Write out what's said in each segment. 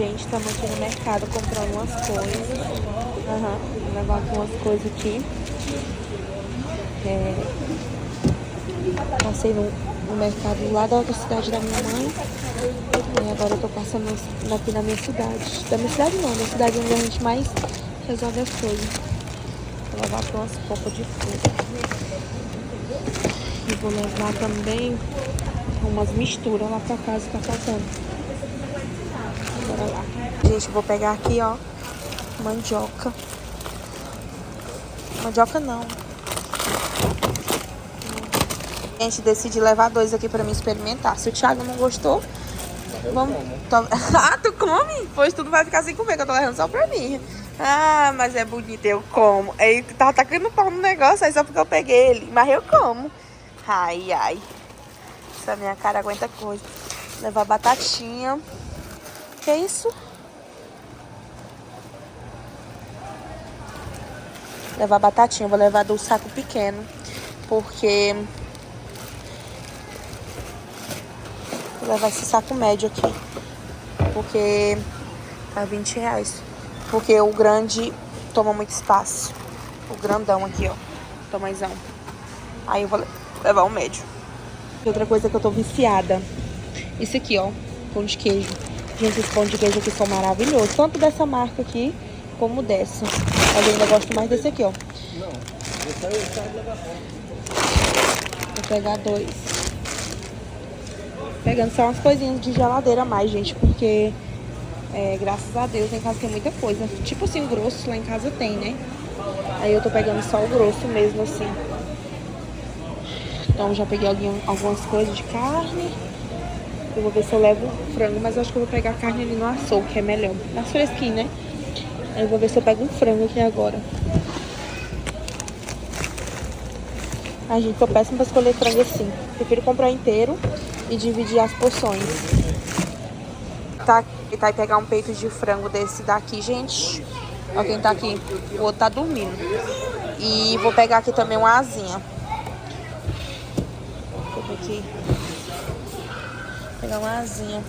Gente, estamos aqui no mercado comprando umas coisas. Vou levar aqui umas coisas aqui. Passei no mercado lá da outra cidade da minha mãe. E agora eu tô passando aqui na minha cidade. Da minha cidade não, da cidade onde a gente mais resolve as coisas. Vou levar para umas copas de fruta. E vou levar também umas misturas lá pra casa que tá faltando. Bora lá. Gente, eu vou pegar aqui, ó, mandioca. Mandioca não. Gente, decidi levar 2 aqui pra mim experimentar. Se o Thiago não gostou, vamos... Ah, tu come? Pois tudo vai ficar sem comer, que eu tô levando só pra mim. Ah, mas é bonito, eu como. Aí tava tacando pau no negócio, aí só porque eu peguei ele. Mas eu como. Ai, ai. Essa minha cara aguenta coisa. Levar batatinha. Que é isso? Levar batatinha. Vou levar do saco pequeno. Porque... Vou levar esse saco médio aqui. Porque tá R$20. Porque o grande toma muito espaço. O grandão aqui, ó. Tamanhozão. Aí eu vou levar o médio. Outra coisa que eu tô viciada. Isso aqui, ó. Pão de queijo. Gente, esse pão de queijo aqui são maravilhosos. Tanto dessa marca aqui, como dessa. Mas eu ainda gosto mais desse aqui, ó. Não. Vou pegar 2. Pegando só umas coisinhas de geladeira a mais, gente. Porque, graças a Deus, em casa tem muita coisa. Tipo assim, grosso lá em casa tem, né? Aí eu tô pegando só o grosso mesmo, assim. Então já peguei algumas coisas de carne. Eu vou ver se eu levo frango, mas eu acho que eu vou pegar a carne ali no açougue, que é melhor. Mais fresquinho, né? Aí eu vou ver se eu pego um frango aqui agora. Ai, gente, tô péssima pra escolher frango assim. Prefiro comprar inteiro e dividir as porções. Tá, e tá, e pegar um peito de frango desse daqui, gente. Ó quem tá aqui. O outro tá dormindo. E vou pegar aqui também uma asinha. Deixa eu ver aqui. Vou pegar uma asinha.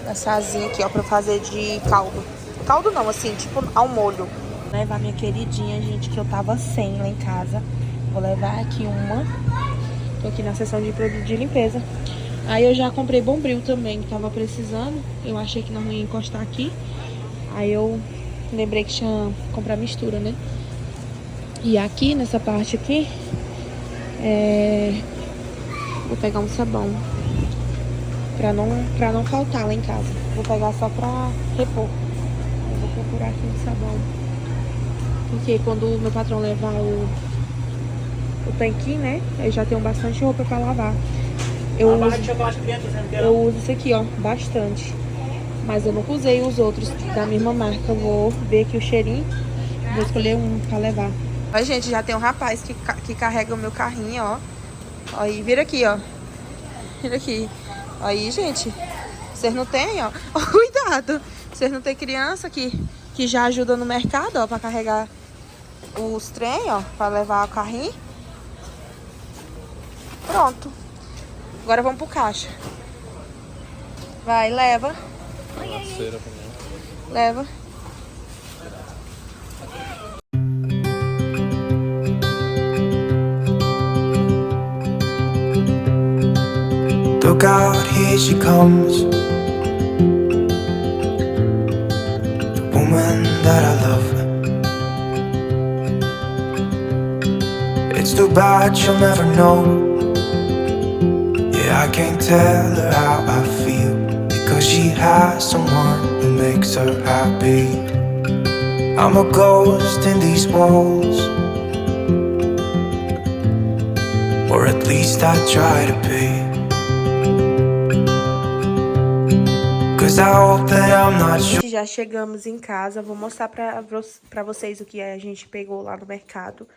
Essa asinha aqui, ó, pra fazer de caldo. Caldo não, assim, tipo ao molho. Vou levar minha queridinha, gente, que eu tava sem lá em casa. Vou levar aqui uma. Tô aqui na seção de produto de limpeza. Aí eu já comprei Bombril também, que tava precisando. Eu achei que não ia encostar aqui. Aí eu lembrei que tinha que comprar mistura, né? E aqui, nessa parte aqui, vou pegar um sabão. Pra não faltar lá em casa. Vou pegar só pra repor. Eu vou procurar aqui um sabão. Porque quando o meu patrão levar o tanquinho, né? Eu já tenho bastante roupa pra lavar. Eu uso isso aqui, ó, bastante. Mas eu nunca usei os outros da mesma marca. Eu vou ver aqui o cheirinho. Vou escolher um pra levar. Ó, gente, já tem um rapaz que carrega o meu carrinho, ó. Aí, vira aqui, ó. Vira aqui. Aí, gente, vocês não tem, ó. Cuidado. Vocês não tem criança que já ajuda no mercado, ó, pra carregar os trem, ó, pra levar o carrinho. Pronto. Agora vamos pro caixa. Vai, leva. Leva. Look out, here she comes, the woman that I love. It's too bad she'll never know. Yeah, I can't tell her how I feel, because she has someone who makes her happy. I'm a ghost in these walls, or at least I try to be. Já chegamos em casa, vou mostrar pra vocês o que a gente pegou lá no mercado.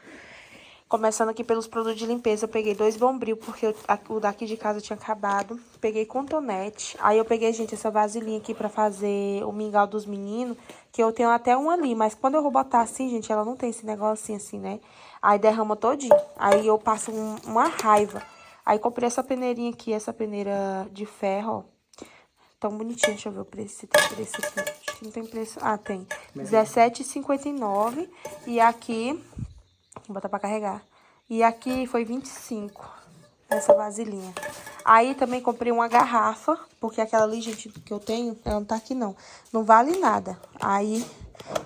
Começando aqui pelos produtos de limpeza, eu peguei 2 Bombril, porque o daqui de casa tinha acabado. Peguei cotonete, aí eu peguei, gente, essa vasilhinha aqui pra fazer o mingau dos meninos, que eu tenho até um ali, mas quando eu vou botar assim, gente, ela não tem esse negocinho assim, né? Aí derrama todinho, aí eu passo uma raiva. Aí comprei essa peneirinha aqui, essa peneira de ferro, ó. Tão bonitinho. Deixa eu ver o preço, se tem preço aqui. Acho que não tem preço. Ah, tem. R$17,59. E aqui... Vou botar pra carregar. E aqui foi 25. Essa vasilhinha. Aí também comprei uma garrafa. Porque aquela ali, gente, que eu tenho, ela não tá aqui não. Não vale nada. Aí...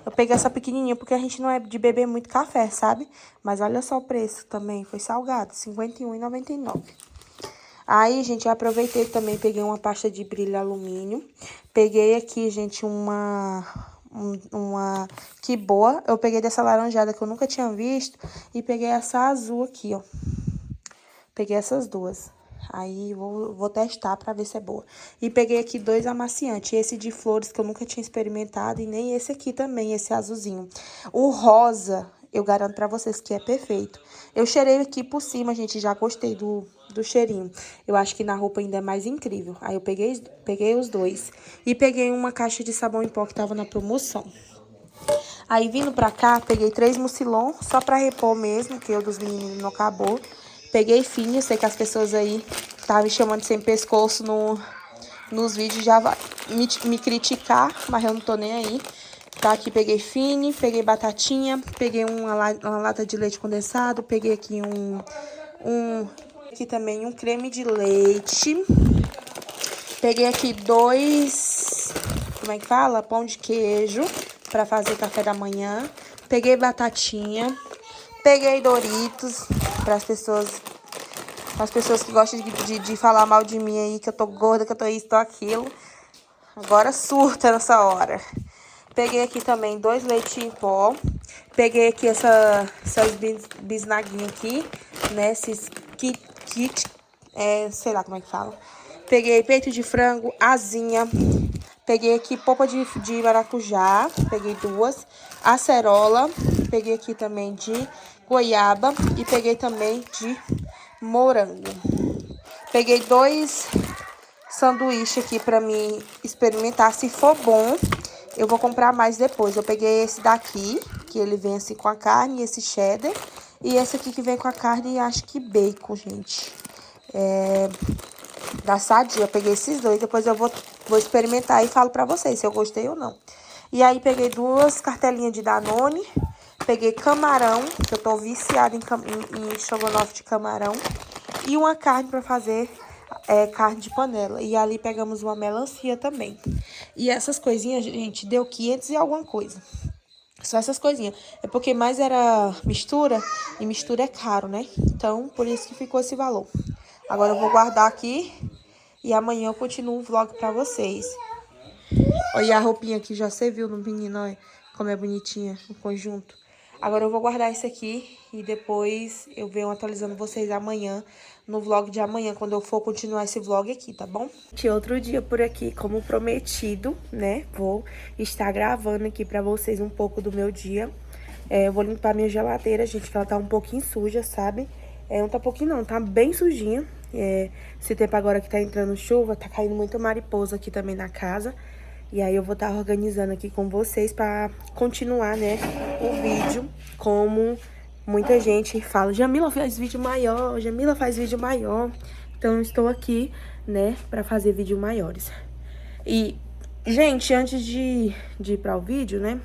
Eu peguei essa pequenininha porque a gente não é de beber muito café, sabe? Mas olha só o preço também. Foi salgado. R$51,99. Aí, gente, eu aproveitei também, peguei uma pasta de brilho alumínio. Peguei aqui, gente, uma que boa. Eu peguei dessa laranjada que eu nunca tinha visto. E peguei essa azul aqui, ó. Peguei essas duas. Aí, vou testar pra ver se é boa. E peguei aqui 2 amaciantes. Esse de flores que eu nunca tinha experimentado. E nem esse aqui também, esse azulzinho. O rosa, eu garanto pra vocês que é perfeito. Eu cheirei aqui por cima, gente. Já gostei do cheirinho. Eu acho que na roupa ainda é mais incrível. Aí eu peguei os 2. E peguei uma caixa de sabão em pó que tava na promoção. Aí vindo pra cá, peguei 3 mucilon. Só pra repor mesmo, que o dos meninos não acabou. Peguei fino, sei que as pessoas aí estavam me chamando de sem pescoço nos vídeos, já vai me criticar, mas eu não tô nem aí. Tá, aqui peguei fine, peguei batatinha, peguei uma lata de leite condensado, peguei aqui aqui também um creme de leite. Peguei aqui 2, como é que fala? Pão de queijo, pra fazer café da manhã. Peguei batatinha, peguei Doritos, para as pessoas que gostam de falar mal de mim aí, que eu tô gorda, que eu tô isso, tô aquilo. Agora surta nessa hora. Peguei aqui também 2 leite em pó. Peguei aqui essas bisnaguinhas aqui, né? Esses kit, sei lá como é que fala. Peguei peito de frango, asinha. Peguei aqui polpa de maracujá, peguei 2. Acerola, peguei aqui também de goiaba e peguei também de morango. Peguei 2 sanduíches aqui pra mim experimentar. Se for bom, eu vou comprar mais depois. Eu peguei esse daqui, que ele vem assim com a carne, esse cheddar. E esse aqui que vem com a carne e acho que bacon, gente. Da Sadia. Eu peguei esses 2. Depois eu vou experimentar e falo pra vocês se eu gostei ou não. E aí peguei 2 cartelinhas de Danone. Peguei camarão, que eu tô viciada em estrogonofe de camarão. E uma carne pra fazer carne de panela. E ali pegamos uma melancia também. E essas coisinhas, gente, deu 500 e alguma coisa. Só essas coisinhas. É porque mais era mistura, e mistura é caro, né? Então, por isso que ficou esse valor. Agora eu vou guardar aqui e amanhã eu continuo o vlog pra vocês. Olha a roupinha que já você viu no menino, olha como é bonitinha o conjunto. Agora eu vou guardar esse aqui e depois eu venho atualizando vocês amanhã, no vlog de amanhã, quando eu for continuar esse vlog aqui, tá bom? Outro dia por aqui, como prometido, né? Vou estar gravando aqui pra vocês um pouco do meu dia. Eu vou limpar minha geladeira, gente, que ela tá um pouquinho suja, sabe? Não tá pouquinho não, tá bem sujinha. Esse tempo agora que tá entrando chuva, tá caindo muita mariposa aqui também na casa. E aí eu vou estar organizando aqui com vocês pra continuar, né, o vídeo. Como muita gente fala, Jamila faz vídeo maior, Jamila faz vídeo maior. Então eu estou aqui, né, pra fazer vídeo maiores. E, gente, antes de ir para o vídeo, né,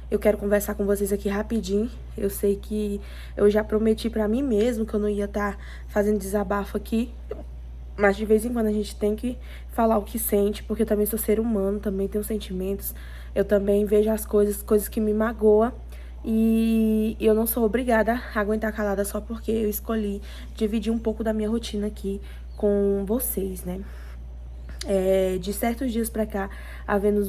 eu quero conversar com vocês aqui rapidinho. Eu sei que eu já prometi pra mim mesmo que eu não ia estar fazendo desabafo aqui. Mas de vez em quando a gente tem que falar o que sente, porque eu também sou ser humano, também tenho sentimentos. Eu também vejo as coisas que me magoam. E eu não sou obrigada a aguentar calada só porque eu escolhi dividir um pouco da minha rotina aqui com vocês, né? De certos dias pra cá, havendo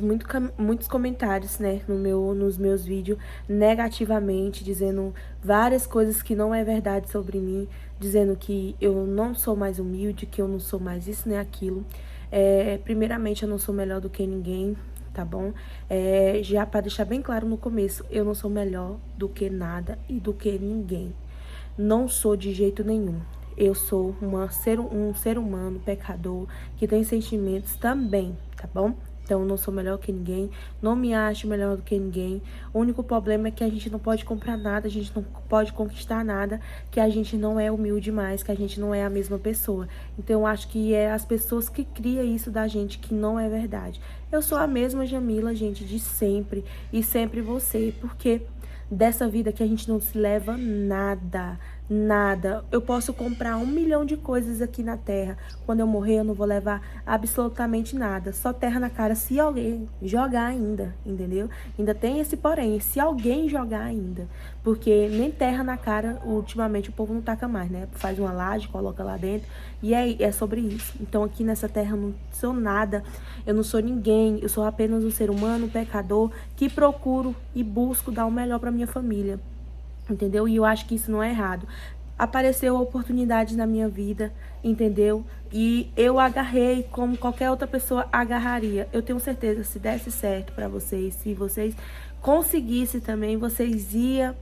muitos comentários, né, nos meus vídeos, negativamente, dizendo várias coisas que não é verdade sobre mim, dizendo que eu não sou mais humilde, que eu não sou mais isso nem aquilo. Primeiramente, eu não sou melhor do que ninguém, tá bom? Já pra deixar bem claro no começo, eu não sou melhor do que nada e do que ninguém. Não sou de jeito nenhum. Eu sou um ser humano, pecador, que tem sentimentos também, tá bom? Então, eu não sou melhor que ninguém, não me acho melhor do que ninguém. O único problema é que a gente não pode comprar nada, a gente não pode conquistar nada, que a gente não é humilde mais, que a gente não é a mesma pessoa. Então, eu acho que é as pessoas que criam isso da gente, que não é verdade. Eu sou a mesma Jamila, gente, de sempre, e sempre você, porque dessa vida que a gente não se leva nada, nada. Eu posso comprar 1 milhão de coisas aqui na Terra. Quando eu morrer, eu não vou levar absolutamente nada. Só terra na cara se alguém jogar ainda, entendeu? Ainda tem esse porém, se alguém jogar ainda. Porque nem terra na cara, ultimamente, o povo não taca mais, né? Faz uma laje, coloca lá dentro. E é sobre isso. Então, aqui nessa terra, eu não sou nada. Eu não sou ninguém. Eu sou apenas um ser humano, um pecador, que procuro e busco dar o melhor pra minha família. Entendeu? E eu acho que isso não é errado. Apareceu a oportunidade na minha vida, entendeu? E eu agarrei como qualquer outra pessoa agarraria. Eu tenho certeza, se desse certo pra vocês, se vocês conseguissem também, vocês iam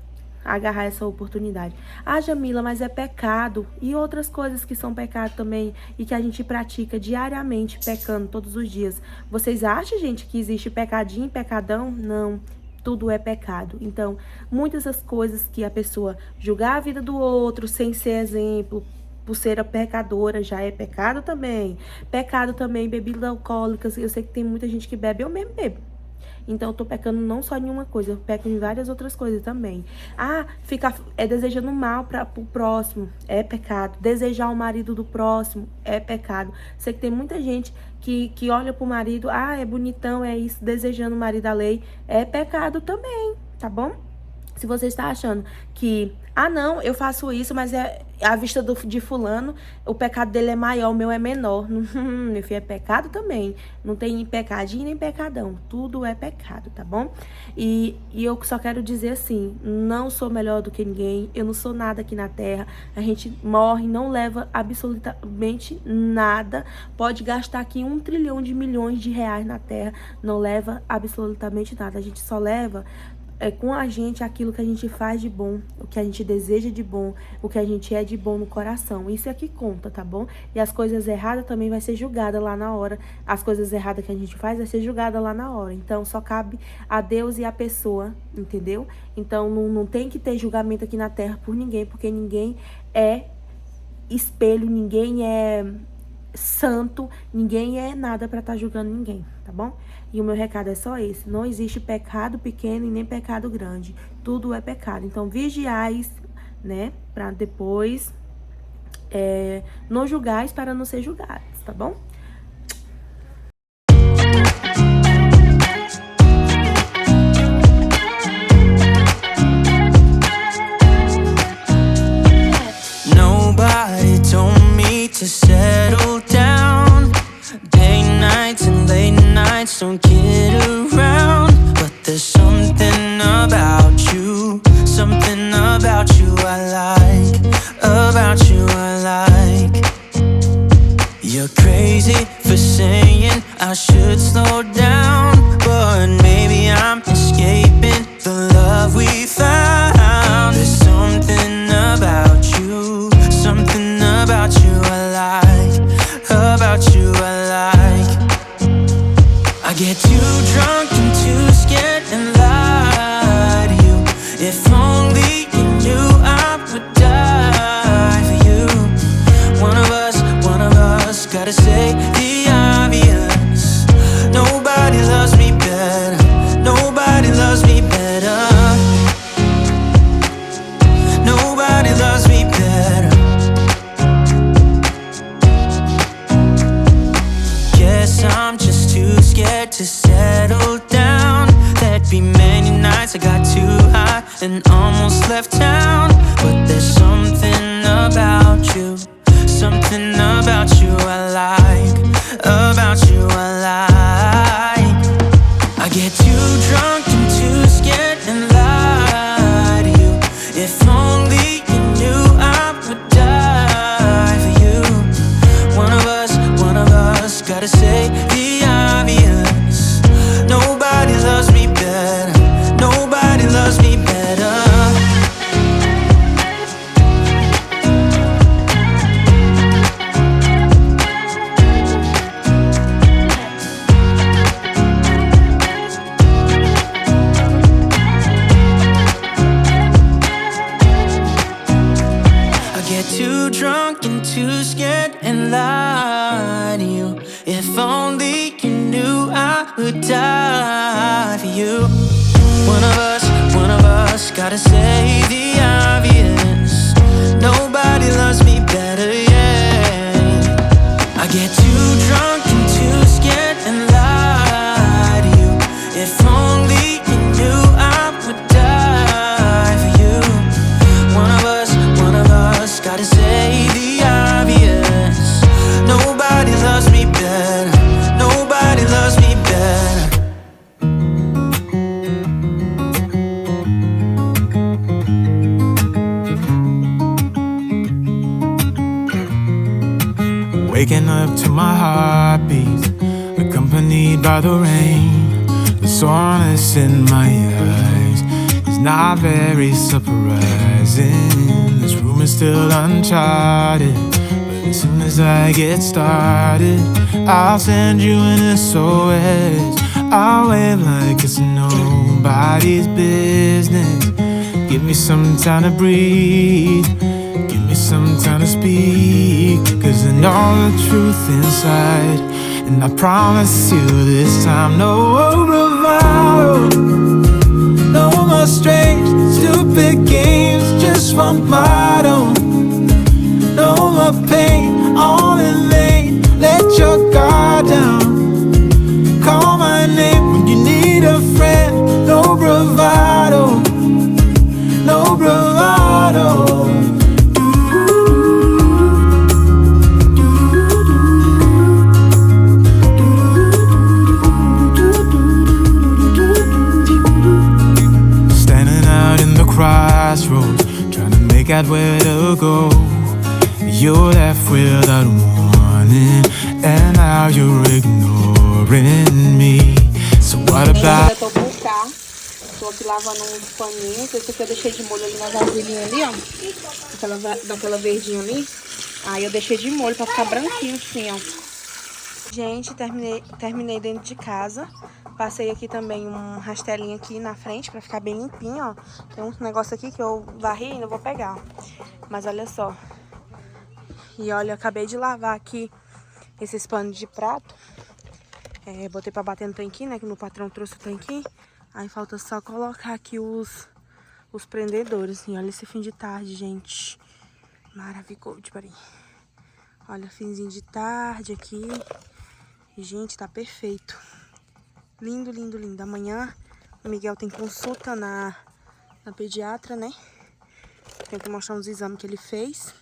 agarrar essa oportunidade. Ah, Jamila, mas é pecado. E outras coisas que são pecado também e que a gente pratica diariamente, pecando todos os dias. Vocês acham, gente, que existe pecadinho e pecadão? Não. Tudo é pecado. Então, muitas das coisas que a pessoa julgar a vida do outro sem ser exemplo, por ser a pecadora, já é pecado também. Pecado também, bebidas alcoólicas. Eu sei que tem muita gente que bebe, eu mesmo bebo. Então, eu tô pecando não só em uma coisa, eu peco em várias outras coisas também. Ah, desejando mal pro próximo, é pecado. Desejar o marido do próximo, é pecado. Sei que tem muita gente que olha pro marido, ah, é bonitão, é isso, desejando o marido da lei, é pecado também, tá bom? Se você está achando que, ah, não, eu faço isso, mas é à vista de fulano, o pecado dele é maior, o meu é menor. Meu filho, é pecado também. Não tem pecadinho nem pecadão. Tudo é pecado, tá bom? E eu só quero dizer assim, não sou melhor do que ninguém, eu não sou nada aqui na Terra. A gente morre, não leva absolutamente nada. Pode gastar aqui 1 trilhão de milhões de reais na Terra, não leva absolutamente nada. A gente só leva com a gente aquilo que a gente faz de bom, o que a gente deseja de bom, o que a gente é de bom no coração. Isso é que conta, tá bom? E as coisas erradas também vai ser julgada lá na hora. As coisas erradas que a gente faz vai ser julgada lá na hora. Então, só cabe a Deus e a pessoa, entendeu? Então, não tem que ter julgamento aqui na Terra por ninguém, porque ninguém é espelho, ninguém é santo, ninguém é nada pra estar julgando ninguém, tá bom? E o meu recado é só esse: não existe pecado pequeno e nem pecado grande, tudo é pecado. Então vigiais, né, pra depois não julgais para não ser julgados, tá bom? Nobody told me to settle down. Day nights and late nights don't get around. But there's something about you I like. About you I like. You're crazy for saying I should slow down, but maybe I'm escaping the love we found. There's something about you I like. About you I like. I get too drunk and too scared and lie to you. If only you knew I would die for you. One of us gotta say the obvious. Nobody loves me better. Nobody loves me better. Nobody loves me better. Guess I'm just too scared to settle down. There'd be many nights I got too high and almost left town. But there's something about you I like. About you I like. I get too drunk and too scared and lie to you. If only you knew I would die for you. One of us gotta say the obvious. Nobody loves me better. Nobody loves me better. die for you. One of us gotta say the obvious. Nobody loves me better, yeah. I get too drunk and too scared and lie to you. If only you knew I would die for you. One of us gotta say the obvious. Nobody loves me better. Nobody loves me better. Waking up to my heartbeat, accompanied by the rain. The soreness in my eyes is not very surprising. This room is still uncharted, but as soon as I get started, I'll send you an SOS. I'll wave like it's nobody's business. Give me some time to breathe, give me some time to speak, 'cause I know the truth inside, and I promise you this time, no bravado, no more strange, stupid games, just one motto. No more pain, all in vain, let your guard down. Call my name when you need a friend, no bravado, no bravado. Crossroads, trying to make out where to go. You're left without warning, and now you're ignoring me. So what about? Eu tô com o carro, tô aqui lavando uns paninhos. Esse aqui eu deixei de molho ali na vasilhinha ali, ó. Daquela verdinha ali. Aí eu deixei de molho pra ficar branquinho assim, ó. Gente, terminei dentro de casa. Passei aqui também um rastelinho aqui na frente pra ficar bem limpinho, ó. Tem um negócio aqui que eu varri e ainda vou pegar, ó. Mas olha só. E olha, eu acabei de lavar aqui esses panos de prato. Botei pra bater no tanquinho, né? Que meu patrão trouxe o tanquinho. Aí falta só colocar aqui os prendedores. E olha esse fim de tarde, gente. Maravilhoso, peraí. Olha, finzinho de tarde aqui. E, gente, tá perfeito. Lindo, lindo, lindo. Amanhã o Miguel tem consulta na pediatra, né? Tenho que mostrar uns exames que ele fez.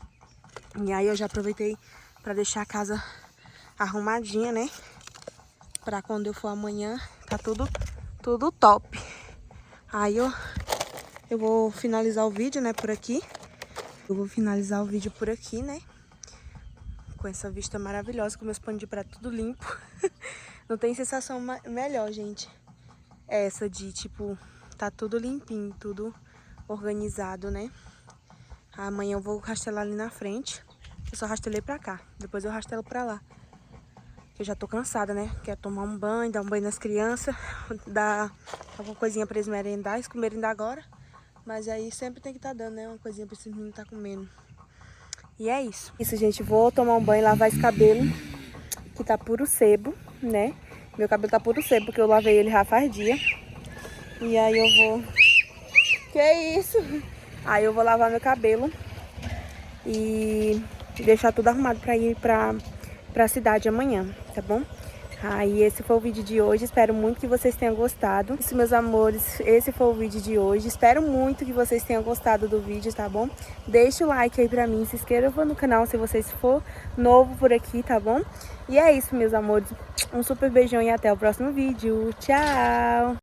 E aí eu já aproveitei pra deixar a casa arrumadinha, né? Pra quando eu for amanhã, tá tudo top. Aí eu vou finalizar o vídeo, né, por aqui. Eu vou finalizar o vídeo por aqui, né? Com essa vista maravilhosa, com meus panos de prato tudo limpo. Não tem sensação melhor, gente. Essa de, tipo, tá tudo limpinho, tudo organizado, né? Amanhã eu vou rastelar ali na frente. Eu só rastelei pra cá. Depois eu rastelo pra lá. Eu já tô cansada, né? Quero tomar um banho, dar um banho nas crianças. Dar alguma coisinha pra eles merendar. Eles comerem ainda agora. Mas aí sempre tem que tá dando, né? Uma coisinha pra esses meninos tá comendo. E é isso. Isso, gente. Vou tomar um banho, lavar esse cabelo. Que tá puro sebo, né? Meu cabelo tá puro sebo, porque eu lavei ele já faz dia. E aí eu vou... Que isso? Aí eu vou lavar meu cabelo. E deixar tudo arrumado pra ir pra cidade amanhã, tá bom? Aí esse foi o vídeo de hoje, espero muito que vocês tenham gostado. Isso, meus amores, esse foi o vídeo de hoje. Espero muito que vocês tenham gostado do vídeo, tá bom? Deixa o like aí pra mim, se inscreva no canal se vocês for novo por aqui, tá bom? E é isso, meus amores. Um super beijão e até o próximo vídeo. Tchau!